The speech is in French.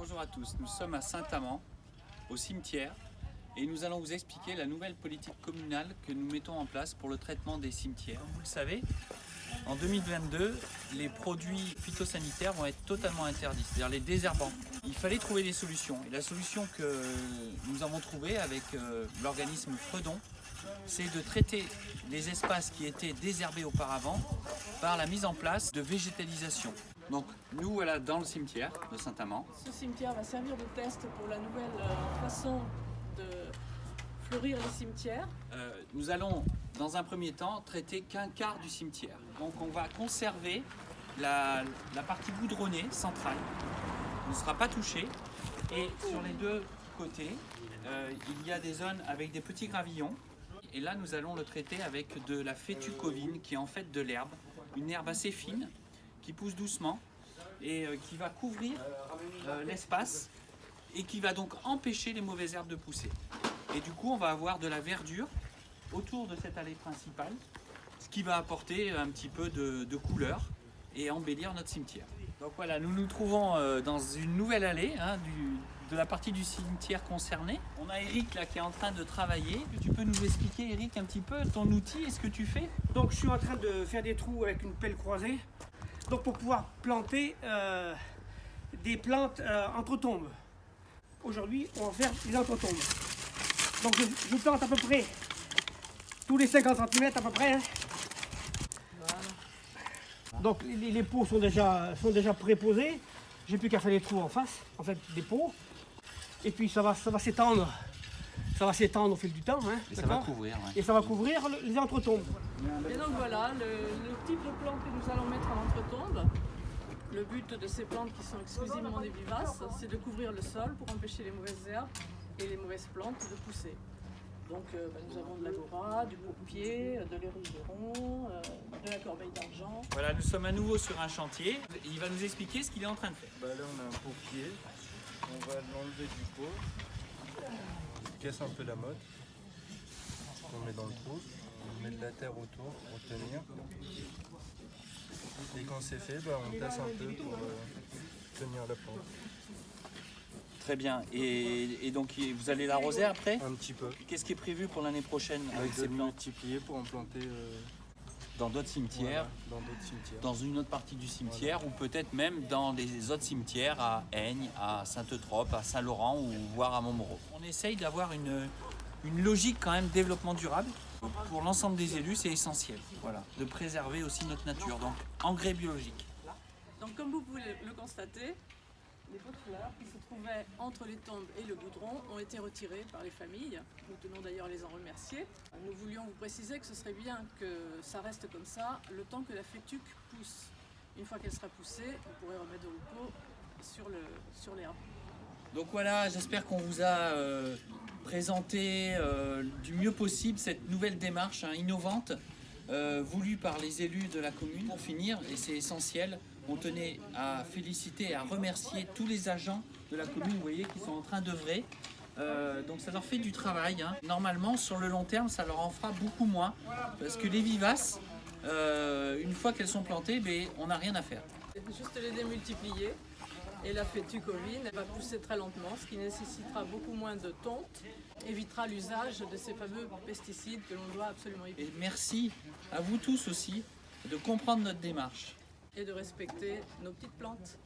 Bonjour à tous, nous sommes à Saint-Amand, au cimetière, et nous allons vous expliquer la nouvelle politique communale que nous mettons en place pour le traitement des cimetières. Comme vous le savez, en 2022, les produits phytosanitaires vont être totalement interdits, c'est-à-dire les désherbants. Il fallait trouver des solutions, et la solution que nous avons trouvée avec l'organisme Fredon, c'est de traiter les espaces qui étaient désherbés auparavant par la mise en place de végétalisation. Donc nous voilà dans le cimetière de Saint-Amand. Ce cimetière va servir de test pour la nouvelle façon de fleurir les cimetières. Nous allons dans un premier temps traiter qu'un quart du cimetière. Donc on va conserver la partie goudronnée centrale, ne sera pas touchée. Et sur les deux côtés, il y a des zones avec des petits gravillons. Et là nous allons le traiter avec de la fétucovine qui est en fait de l'herbe, une herbe assez fine qui pousse doucement et qui va couvrir l'espace et qui va donc empêcher les mauvaises herbes de pousser. Et du coup on va avoir de la verdure autour de cette allée principale, ce qui va apporter un petit peu de couleur et embellir notre cimetière. Donc voilà, nous nous trouvons dans une nouvelle allée de la partie du cimetière concernée. On a Eric là qui est en train de travailler. Tu peux nous expliquer, Eric, un petit peu ton outil et ce que tu fais? Donc je suis en train de faire des trous avec une pelle croisée, donc pour pouvoir planter des plantes entre-tombes. Aujourd'hui, on va faire des entre-tombes. Donc je plante à peu près tous les 50 cm à peu près. Hein. Voilà. Donc les pots sont déjà préposés. J'ai plus qu'à faire les trous en face, en fait des pots. Et puis ça va s'étendre. Ça va s'étendre au fil du temps. Hein, et ça va couvrir. Ouais. Et ça va couvrir les entretombes. Et donc voilà, le type de plante que nous allons mettre en entretombe. Le but de ces plantes qui sont exclusivement des vivaces, c'est de couvrir le sol pour empêcher les mauvaises herbes et les mauvaises plantes de pousser. Donc nous avons de l'agora, du pourpier, de l'érudéron, de la corbeille d'argent. Voilà, nous sommes à nouveau sur un chantier. Il va nous expliquer ce qu'il est en train de faire. Là on a un pourpier, on va l'enlever du pot, on casse un peu la motte, on met dans le trou, on met de la terre autour pour tenir. Et quand c'est fait, on tasse un peu pour tenir la plante. Très bien. Et donc vous allez l'arroser après? Un petit peu. Qu'est-ce qui est prévu pour l'année prochaine avec De ces plantes? multiplier pour en planter Dans d'autres cimetières, voilà, dans d'autres cimetières. dans une autre partie du cimetière, ou peut-être même dans les autres cimetières à Aignes, à Sainte-Eutrope, à Saint-Laurent ou voire à Montmoreau. On essaye d'avoir une logique quand même développement durable. Pour l'ensemble des élus, c'est essentiel, voilà, de préserver aussi notre nature, donc engrais biologique. Donc comme vous pouvez le constater, les pots de fleurs qui se trouvaient entre les tombes et le goudron ont été retirés par les familles. Nous tenons d'ailleurs à les en remercier. Nous voulions vous préciser que ce serait bien que ça reste comme ça le temps que la fétuque pousse. Une fois qu'elle sera poussée, vous pourrez remettre le pot sur l'herbe. Donc voilà, j'espère qu'on vous a présenté du mieux possible cette nouvelle démarche innovante voulue par les élus de la commune. Pour finir, et c'est essentiel, on tenait à féliciter et à remercier tous les agents de la commune, vous voyez, qui sont en train d'œuvrer. Donc ça leur fait du travail. Hein. Normalement, sur le long terme, ça leur en fera beaucoup moins. Parce que les vivaces, une fois qu'elles sont plantées, on n'a rien à faire. Juste les démultiplier. Et la fétucovine, elle va pousser très lentement, ce qui nécessitera beaucoup moins de tonte, évitera l'usage de ces fameux pesticides que l'on doit absolument éviter. Et merci à vous tous aussi de comprendre notre démarche. Et de respecter nos petites plantes.